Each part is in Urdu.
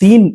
3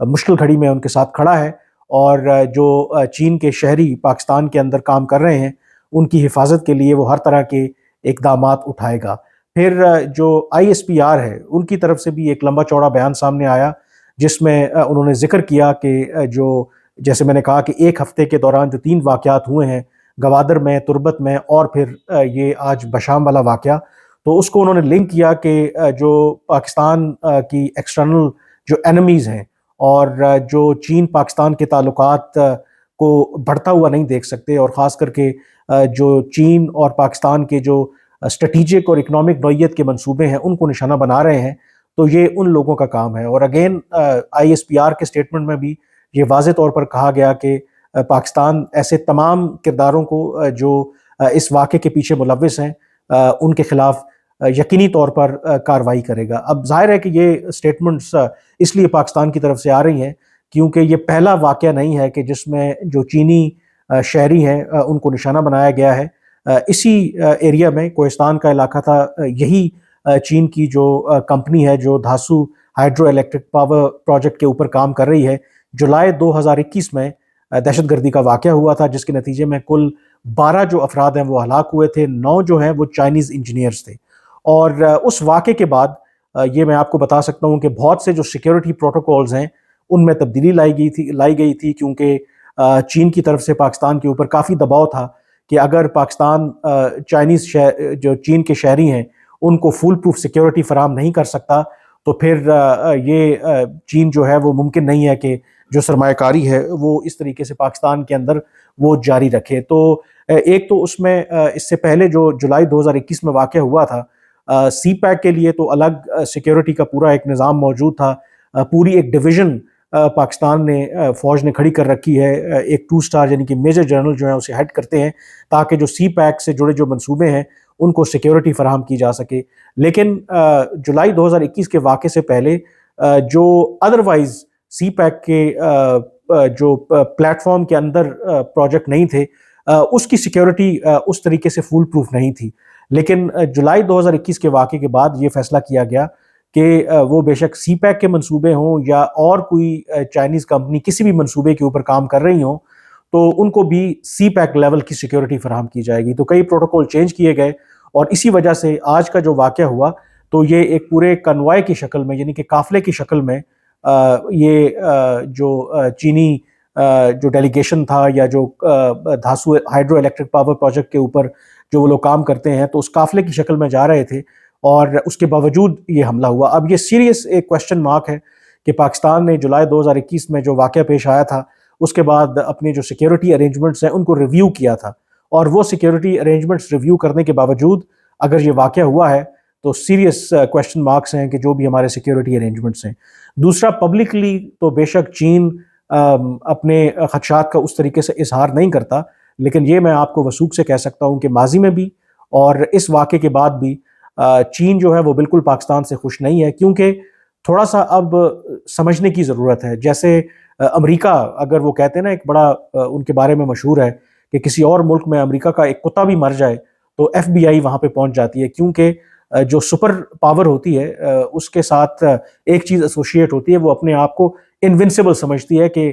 مشکل گھڑی میں ان کے ساتھ کھڑا ہے، اور جو چین کے شہری پاکستان کے اندر کام کر رہے ہیں ان کی حفاظت کے لیے وہ ہر طرح کے اقدامات اٹھائے گا۔ پھر جو ISPR ہے ان کی طرف سے بھی ایک لمبا چوڑا بیان سامنے آیا، جس میں انہوں نے ذکر کیا کہ جو جیسے میں نے کہا کہ ایک ہفتے کے دوران جو 3 واقعات ہوئے ہیں، گوادر میں، تربت میں، اور پھر یہ آج بشام والا واقعہ، تو اس کو انہوں نے لنک کیا کہ جو پاکستان کی ایکسٹرنل جو اینمیز ہیں، اور جو چین پاکستان کے تعلقات کو بڑھتا ہوا نہیں دیکھ سکتے، اور خاص کر کے جو چین اور پاکستان کے جو اسٹریٹجک اور اکنامک نوعیت کے منصوبے ہیں ان کو نشانہ بنا رہے ہیں، تو یہ ان لوگوں کا کام ہے۔ اور اگین ISPR کے سٹیٹمنٹ میں بھی یہ واضح طور پر کہا گیا کہ پاکستان ایسے تمام کرداروں کو جو اس واقعے کے پیچھے ملوث ہیں ان کے خلاف یقینی طور پر کارروائی کرے گا۔ اب ظاہر ہے کہ یہ سٹیٹمنٹس اس لیے پاکستان کی طرف سے آ رہی ہیں کیونکہ یہ پہلا واقعہ نہیں ہے کہ جس میں جو چینی شہری ہیں ان کو نشانہ بنایا گیا ہے۔ اسی ایریا میں کوہستان کا علاقہ تھا، یہی چین کی جو کمپنی ہے جو دھاسو ہائیڈرو الیکٹرک پاور پروجیکٹ کے اوپر کام کر رہی ہے، جولائی 2021 میں دہشت گردی کا واقعہ ہوا تھا، جس کے نتیجے میں کل 12 جو افراد ہیں وہ ہلاک ہوئے تھے، 9 جو ہیں وہ چائنیز انجینئرز تھے۔ اور اس واقعے کے بعد یہ میں آپ کو بتا سکتا ہوں کہ بہت سے جو سیکیورٹی پروٹوکولز ہیں ان میں تبدیلی لائی گئی تھی کیونکہ چین کی طرف سے پاکستان کے اوپر کافی دباؤ تھا کہ اگر پاکستان جو چین کے شہری ہیں ان کو فول پروف سیکیورٹی فراہم نہیں کر سکتا تو پھر یہ چین جو ہے وہ ممکن نہیں ہے کہ جو سرمایہ کاری ہے وہ اس طریقے سے پاکستان کے اندر وہ جاری رکھے۔ تو ایک تو اس میں اس سے پہلے جو جولائی 2021 میں واقع ہوا تھا، سی پیک کے لیے تو الگ سیکیورٹی کا پورا ایک نظام موجود تھا، پوری ایک ڈویژن پاکستان نے فوج نے کھڑی کر رکھی ہے، ایک 2 اسٹار یعنی کہ میجر جنرل جو ہیں اسے ہیڈ کرتے ہیں تاکہ جو سی پیک سے جڑے جو منصوبے ہیں ان کو سیکیورٹی فراہم کی جا سکے۔ لیکن جولائی 2021 کے واقعے سے پہلے جو ادروائز سی پیک کے جو پلیٹ فارم کے اندر پروجیکٹ نہیں تھے اس کی سیکیورٹی اس طریقے سے فول پروف نہیں تھی، لیکن جولائی 2021 کے واقعے کے بعد یہ فیصلہ کیا گیا کہ وہ بے شک سی پیک کے منصوبے ہوں یا اور کوئی چائنیز کمپنی کسی بھی منصوبے کے اوپر کام کر رہی ہوں تو ان کو بھی سی پیک لیول کی سیکیورٹی فراہم کی جائے گی۔ تو کئی پروٹوکول چینج کیے گئے اور اسی وجہ سے آج کا جو واقعہ ہوا تو یہ ایک پورے کنوائے کی شکل میں یعنی کہ قافلے کی شکل میں یہ جو چینی جو ڈیلیگیشن تھا یا جو دھاسو ہائیڈرو الیکٹرک پاور پروجیکٹ کے اوپر جو وہ لوگ کام کرتے ہیں تو اس قافلے کی شکل میں جا رہے تھے اور اس کے باوجود یہ حملہ ہوا۔ اب یہ سیریس ایک کویسچن مارک ہے کہ پاکستان نے جولائی 2021 میں جو واقعہ پیش آیا تھا اس کے بعد اپنے جو سیکیورٹی ارینجمنٹس ہیں ان کو ریویو کیا تھا، اور وہ سیکیورٹی ارینجمنٹس ریویو کرنے کے باوجود اگر یہ واقعہ ہوا ہے تو سیریس کویسچن مارکس ہیں کہ جو بھی ہمارے سیکیورٹی ارینجمنٹس ہیں۔ دوسرا، پبلکلی تو بے شک چین اپنے خدشات کا اس طریقے سے اظہار نہیں کرتا، لیکن یہ میں آپ کو وثوق سے کہہ سکتا ہوں کہ ماضی میں بھی اور اس واقعے کے بعد بھی چین جو ہے وہ بالکل پاکستان سے خوش نہیں ہے، کیونکہ تھوڑا سا اب سمجھنے کی ضرورت ہے۔ جیسے امریکہ اگر وہ کہتے ہیں نا، ایک بڑا ان کے بارے میں مشہور ہے کہ کسی اور ملک میں امریکہ کا ایک کتا بھی مر جائے تو FBI وہاں پہ پہنچ جاتی ہے، کیونکہ جو سپر پاور ہوتی ہے اس کے ساتھ ایک چیز ایسوشیٹ ہوتی ہے، وہ اپنے آپ کو انونسیبل سمجھتی ہے کہ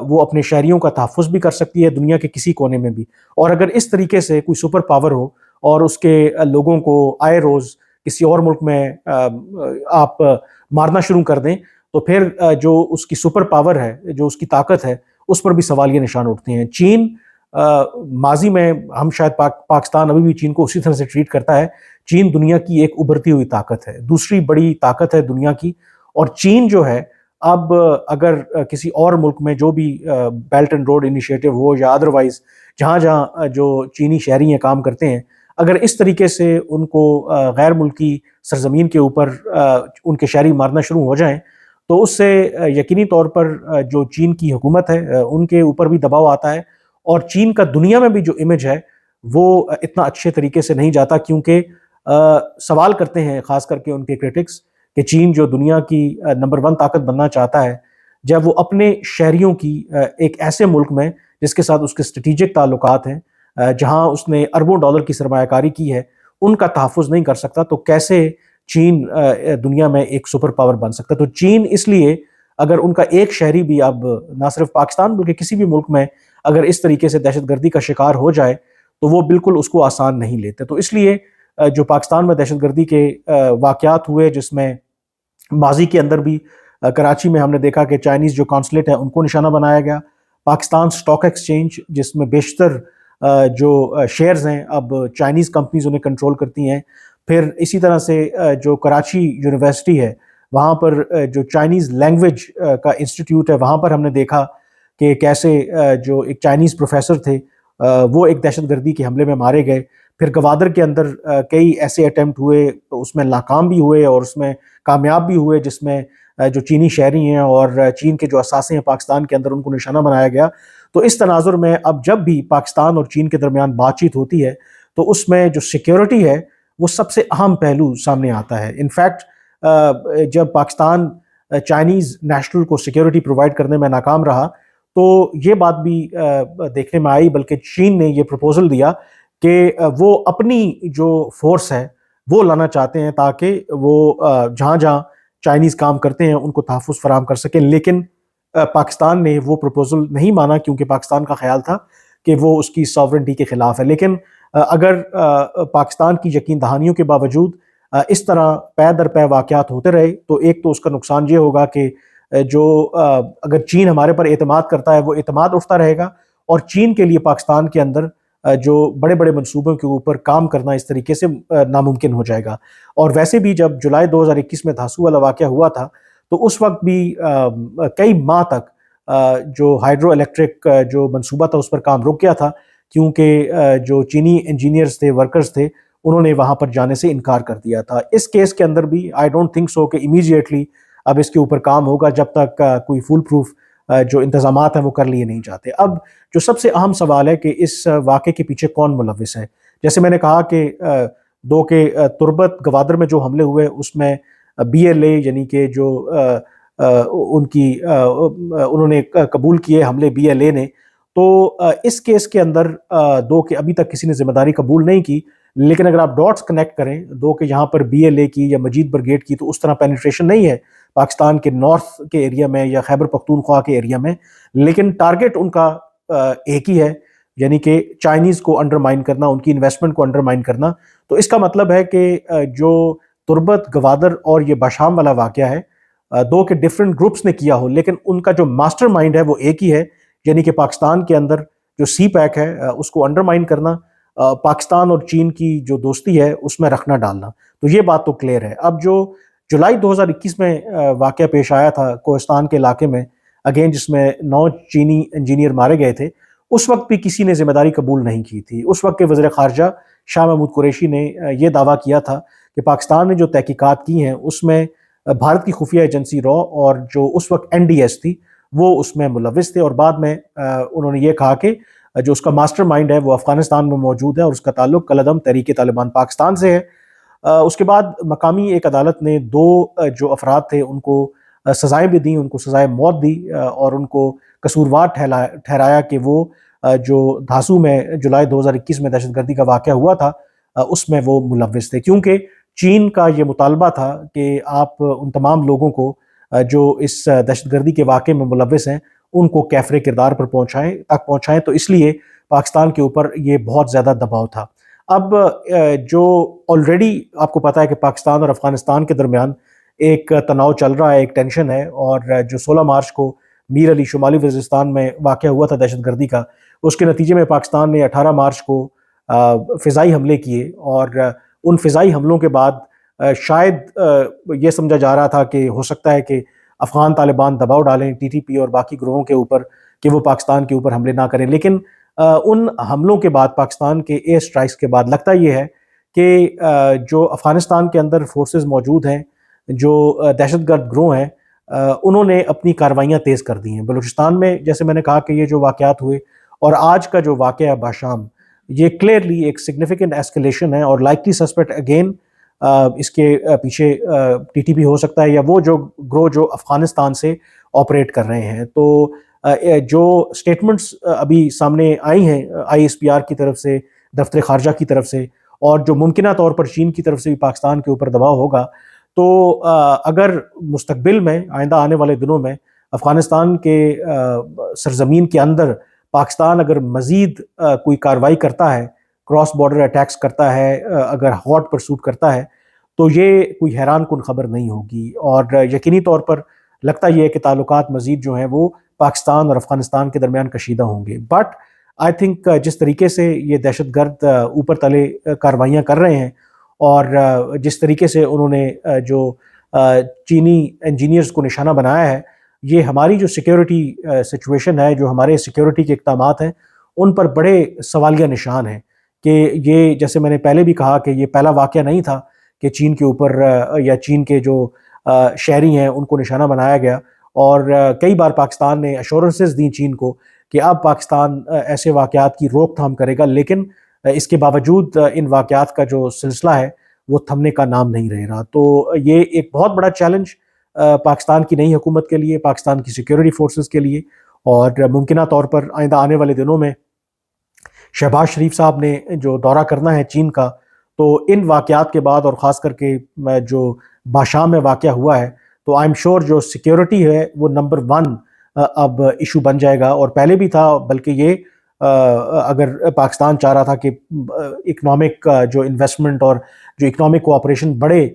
وہ اپنے شہریوں کا تحفظ بھی کر سکتی ہے دنیا کے کسی کونے میں بھی۔ اور اگر اس طریقے سے کوئی سپر پاور ہو اور اس کے لوگوں کو آئے روز کسی اور ملک میں آپ مارنا شروع کر دیں تو پھر جو اس کی سپر پاور ہے، جو اس کی طاقت ہے، اس پر بھی سوالیہ نشان اٹھتے ہیں۔ چین ماضی میں ہم شاید پاکستان ابھی بھی چین کو اسی طرح سے ٹریٹ کرتا ہے، چین دنیا کی ایک ابھرتی ہوئی طاقت ہے، دوسری بڑی طاقت ہے دنیا کی، اور چین جو ہے اب اگر کسی اور ملک میں جو بھی بیلٹ اینڈ روڈ انیشیٹو ہو یا ادروائز جہاں جہاں جو چینی شہری ہیں کام کرتے ہیں، اگر اس طریقے سے ان کو غیر ملکی سرزمین کے اوپر ان کے شہری مارنا شروع ہو جائیں تو اس سے یقینی طور پر جو چین کی حکومت ہے ان کے اوپر بھی دباؤ آتا ہے، اور چین کا دنیا میں بھی جو امیج ہے وہ اتنا اچھے طریقے سے نہیں جاتا، کیونکہ سوال کرتے ہیں خاص کر کے ان کے کرٹکس کہ چین جو دنیا کی نمبر 1 طاقت بننا چاہتا ہے، جب وہ اپنے شہریوں کی ایک ایسے ملک میں جس کے ساتھ اس کے اسٹریٹجک تعلقات ہیں، جہاں اس نے اربوں ڈالر کی سرمایہ کاری کی ہے، ان کا تحفظ نہیں کر سکتا تو کیسے چین دنیا میں ایک سپر پاور بن سکتا؟ تو چین اس لیے اگر ان کا ایک شہری بھی اب نہ صرف پاکستان بلکہ کسی بھی ملک میں اگر اس طریقے سے دہشت گردی کا شکار ہو جائے تو وہ بالکل اس کو آسان نہیں لیتے. تو اس لیے جو پاکستان میں دہشت گردی کے واقعات ہوئے، جس میں ماضی کے اندر بھی کراچی میں ہم نے دیکھا کہ چائنیز جو کانسلیٹ ہے ان کو نشانہ بنایا گیا، پاکستان سٹاک ایکسچینج جس میں بیشتر جو شیئرز ہیں اب چائنیز کمپنیز انہیں کنٹرول کرتی ہیں، پھر اسی طرح سے جو کراچی یونیورسٹی ہے وہاں پر جو چائنیز لینگویج کا انسٹیٹیوٹ ہے وہاں پر ہم نے دیکھا کہ کیسے جو ایک چائنیز پروفیسر تھے وہ ایک دہشت گردی کے حملے میں مارے گئے. پھر گوادر کے اندر کئی ایسے اٹیمپٹ ہوئے، اس میں ناکام بھی ہوئے اور اس میں کامیاب بھی ہوئے، جس میں جو چینی شہری ہیں اور چین کے جو اثاثے ہیں پاکستان کے اندر ان کو نشانہ بنایا گیا. تو اس تناظر میں اب جب بھی پاکستان اور چین کے درمیان بات چیت ہوتی ہے تو اس میں جو سیکیورٹی ہے وہ سب سے اہم پہلو سامنے آتا ہے. انفیکٹ جب پاکستان چائنیز نیشنل کو سیکیورٹی پرووائڈ کرنے میں ناکام رہا تو یہ بات بھی دیکھنے میں آئی، بلکہ چین نے یہ پروپوزل دیا کہ وہ اپنی جو فورس ہے وہ لانا چاہتے ہیں تاکہ وہ جہاں جہاں چائنیز کام کرتے ہیں ان کو تحفظ فراہم کر سکیں. لیکن پاکستان نے وہ پروپوزل نہیں مانا کیونکہ پاکستان کا خیال تھا کہ وہ اس کی ساورنٹی کے خلاف ہے. لیکن اگر پاکستان کی یقین دہانیوں کے باوجود اس طرح پے در پے واقعات ہوتے رہے تو ایک تو اس کا نقصان یہ ہوگا کہ جو اگر چین ہمارے پر اعتماد کرتا ہے وہ اعتماد اٹھتا رہے گا، اور چین کے لیے پاکستان کے اندر جو بڑے بڑے منصوبوں کے اوپر کام کرنا اس طریقے سے ناممکن ہو جائے گا. اور ویسے بھی جب جولائی 2021 میں دھاسو والا واقعہ ہوا تھا تو اس وقت بھی کئی ماہ تک جو ہائیڈرو الیکٹرک جو منصوبہ تھا اس پر کام رک گیا تھا کیونکہ جو چینی انجینئرز تھے، ورکرز تھے، انہوں نے وہاں پر جانے سے انکار کر دیا تھا. اس کیس کے اندر بھی آئی ڈونٹ تھنک سو کہ امیڈیٹلی اب اس کے اوپر کام ہوگا جب تک کوئی فول پروف جو انتظامات ہیں وہ کر لیے نہیں جاتے. اب جو سب سے اہم سوال ہے کہ اس واقعے کے پیچھے کون ملوث ہے. جیسے میں نے کہا کہ دو کے تربت گوادر میں جو حملے ہوئے اس میں بی ایل اے یعنی کہ جو ان کی انہوں نے قبول کیے حملے بی ایل اے نے، تو اس کیس کے اندر دو کہ ابھی تک کسی نے ذمہ داری قبول نہیں کی. لیکن اگر آپ ڈاٹس کنیکٹ کریں دو کہ یہاں پر بی ایل اے کی یا مجید برگیڈ کی تو اس طرح پینیٹریشن نہیں ہے پاکستان کے نارتھ کے ایریا میں یا خیبر پختونخوا کے ایریا میں، لیکن ٹارگٹ ان کا ایک ہی ہے، یعنی کہ چائنیز کو انڈرمائن کرنا، ان کی انویسٹمنٹ کو انڈرمائن کرنا. تو اس کا مطلب ہے کہ جو تربت گوادر اور یہ باشام والا واقعہ ہے دو کے ڈفرنٹ گروپس نے کیا ہو لیکن ان کا جو ماسٹر مائنڈ ہے وہ ایک ہی ہے، یعنی کہ پاکستان کے اندر جو سی پیک ہے اس کو انڈرمائن کرنا، پاکستان اور چین کی جو دوستی ہے اس میں رکھنا ڈالنا. تو یہ بات تو کلیئر ہے. اب جو جولائی 2021 میں واقعہ پیش آیا تھا کوہستان کے علاقے میں اگین جس میں 9 چینی انجینئر مارے گئے تھے، اس وقت بھی کسی نے ذمہ داری قبول نہیں کی تھی. اس وقت کے وزیر خارجہ شاہ محمود قریشی نے یہ دعویٰ کیا تھا کہ پاکستان نے جو تحقیقات کی ہیں اس میں بھارت کی خفیہ ایجنسی را اور جو اس وقت این ڈی ایس تھی وہ اس میں ملوث تھے. اور بعد میں انہوں نے یہ کہا کہ جو اس کا ماسٹر مائنڈ ہے وہ افغانستان میں موجود ہے اور اس کا تعلق کالعدم تحریک طالبان پاکستان سے ہے. اس کے بعد مقامی ایک عدالت نے 2 جو افراد تھے ان کو سزائیں بھی دیں، ان کو سزائے موت دی اور ان کو قصوروار ٹھہرایا کہ وہ جو دھاسو میں جولائی 2021 میں دہشت گردی کا واقعہ ہوا تھا اس میں وہ ملوث تھے، کیونکہ چین کا یہ مطالبہ تھا کہ آپ ان تمام لوگوں کو جو اس دہشت گردی کے واقعے میں ملوث ہیں ان کو کیفر کردار پر پہنچائیں. تو اس لیے پاکستان کے اوپر یہ بہت زیادہ دباؤ تھا. اب جو آلریڈی آپ کو پتا ہے کہ پاکستان اور افغانستان کے درمیان ایک تناؤ چل رہا ہے، ایک ٹینشن ہے، اور جو 16 مارچ کو میر علی شمالی وزیرستان میں واقعہ ہوا تھا دہشت گردی کا، اس کے نتیجے میں پاکستان نے 18 مارچ کو فضائی حملے کیے، اور ان فضائی حملوں کے بعد شاید یہ سمجھا جا رہا تھا کہ ہو سکتا ہے کہ افغان طالبان دباؤ ڈالیں ٹی ٹی پی اور باقی گروہوں کے اوپر کہ وہ پاکستان کے اوپر حملے نہ کریں. لیکن ان حملوں کے بعد پاکستان کے ایئر سٹرائکس کے بعد لگتا یہ ہے کہ جو افغانستان کے اندر فورسز موجود ہیں، جو دہشت گرد گروہ ہیں، انہوں نے اپنی کارروائیاں تیز کر دی ہیں. بلوچستان میں جیسے میں نے کہا کہ یہ جو واقعات ہوئے اور آج کا جو واقعہ ہے باشام، یہ کلیئرلی ایک سگنیفیکنٹ ایسکلیشن ہے اور لائکلی سسپیکٹ اگین اس کے پیچھے ٹی ٹی پی ہو سکتا ہے یا وہ جو گروہ جو افغانستان سے آپریٹ کر رہے ہیں. تو جو سٹیٹمنٹس ابھی سامنے آئی ہیں آئی ایس پی آر کی طرف سے، دفتر خارجہ کی طرف سے، اور جو ممکنہ طور پر چین کی طرف سے بھی پاکستان کے اوپر دباؤ ہوگا، تو اگر مستقبل میں آئندہ آنے والے دنوں میں افغانستان کے سرزمین کے اندر پاکستان اگر مزید کوئی کارروائی کرتا ہے، کراس بارڈر اٹیکس کرتا ہے، اگر ہاٹ پرسوٹ کرتا ہے، تو یہ کوئی حیران کن خبر نہیں ہوگی، اور یقینی طور پر لگتا یہ ہے کہ تعلقات مزید جو ہیں وہ پاکستان اور افغانستان کے درمیان کشیدہ ہوں گے۔ بٹ آئی تھنک جس طریقے سے یہ دہشت گرد اوپر تلے کارروائیاں کر رہے ہیں، اور جس طریقے سے انہوں نے جو چینی انجینئرز کو نشانہ بنایا ہے، یہ ہماری جو سیکیورٹی سچویشن ہے، جو ہمارے سیکیورٹی کے اقدامات ہیں، ان پر بڑے سوالیہ نشان ہیں کہ یہ، جیسے میں نے پہلے بھی کہا کہ یہ پہلا واقعہ نہیں تھا کہ چین کے اوپر یا چین کے جو شہری ہیں ان کو نشانہ بنایا گیا، اور کئی بار پاکستان نے ایشورنسز دیں چین کو کہ اب پاکستان ایسے واقعات کی روک تھام کرے گا، لیکن اس کے باوجود ان واقعات کا جو سلسلہ ہے وہ تھمنے کا نام نہیں رہ رہا۔ تو یہ ایک بہت بڑا چیلنج پاکستان کی نئی حکومت کے لیے، پاکستان کی سیکیورٹی فورسز کے لیے، اور ممکنہ طور پر آئندہ آنے والے دنوں میں شہباز شریف صاحب نے جو دورہ کرنا ہے چین کا، تو ان واقعات کے بعد، اور خاص کر کے جو باشام میں واقعہ ہوا ہے، تو آئی ایم شور جو سیکیورٹی ہے وہ نمبر 1 اب ایشو بن جائے گا، اور پہلے بھی تھا، بلکہ یہ اگر پاکستان چاہ رہا تھا کہ اکنامک جو انویسٹمنٹ اور جو اکنامک کوآپریشن بڑھے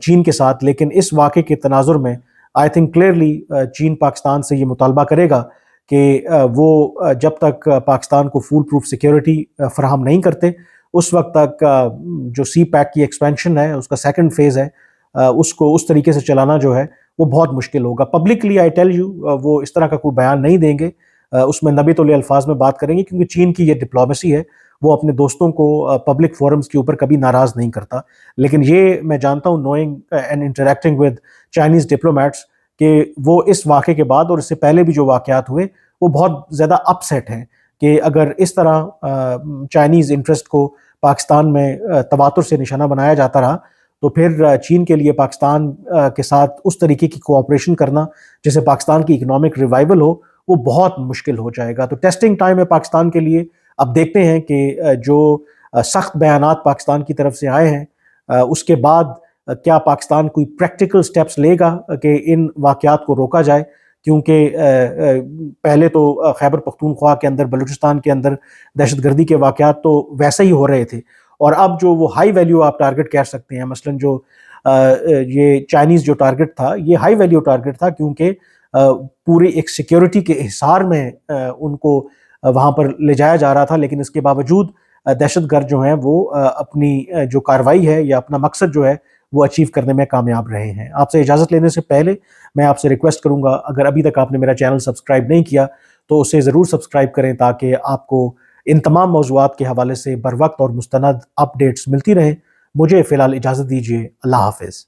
چین کے ساتھ، لیکن اس واقعے کے تناظر میں آئی تھنک کلیئرلی چین پاکستان سے یہ مطالبہ کرے گا کہ وہ جب تک پاکستان کو فول پروف سیکیورٹی فراہم نہیں کرتے، اس وقت تک جو سی پیک کی ایکسپینشن ہے، اس کا سیکنڈ فیز ہے، اس کو اس طریقے سے چلانا جو ہے وہ بہت مشکل ہوگا۔ پبلکلی آئی ٹیل یو وہ اس طرح کا کوئی بیان نہیں دیں گے، اس میں نبی تولیہ الفاظ میں بات کریں گے، کیونکہ چین کی یہ ڈپلومیسی ہے، وہ اپنے دوستوں کو پبلک فورمز کے اوپر کبھی ناراض نہیں کرتا۔ لیکن یہ میں جانتا ہوں، knowing and interacting with Chinese diplomats, کہ وہ اس واقعے کے بعد اور اس سے پہلے بھی جو واقعات ہوئے وہ بہت زیادہ اپ سیٹ ہیں کہ اگر اس طرح چائنیز انٹرسٹ کو پاکستان میں تواتر سے نشانہ بنایا جاتا رہا، تو پھر چین کے لیے پاکستان کے ساتھ اس طریقے کی کوآپریشن کرنا جیسے پاکستان کی اکنامک ریوائول ہو، وہ بہت مشکل ہو جائے گا۔ تو ٹیسٹنگ ٹائم ہے پاکستان کے لیے۔ اب دیکھتے ہیں کہ جو سخت بیانات پاکستان کی طرف سے آئے ہیں، اس کے بعد کیا پاکستان کوئی پریکٹیکل سٹیپس لے گا کہ ان واقعات کو روکا جائے، کیونکہ پہلے تو خیبر پختونخوا کے اندر، بلوچستان کے اندر دہشت گردی کے واقعات تو ویسے ہی ہو رہے تھے، اور اب جو وہ ہائی ویلیو آپ ٹارگٹ کہہ سکتے ہیں، مثلا جو یہ چائنیز جو ٹارگٹ تھا، یہ ہائی ویلیو ٹارگٹ تھا، کیونکہ پوری ایک سیکیورٹی کے احصار میں ان کو وہاں پر لے جایا جا رہا تھا، لیکن اس کے باوجود دہشت گرد جو ہیں وہ اپنی جو کارروائی ہے یا اپنا مقصد جو ہے وہ اچیو کرنے میں کامیاب رہے ہیں۔ آپ سے اجازت لینے سے پہلے میں آپ سے ریکویسٹ کروں گا، اگر ابھی تک آپ نے میرا چینل سبسکرائب نہیں کیا تو اسے ضرور سبسکرائب کریں، تاکہ آپ کو ان تمام موضوعات کے حوالے سے بر وقت اور مستند اپ ڈیٹس ملتی رہیں۔ مجھے فی الحال اجازت دیجیے، اللہ حافظ۔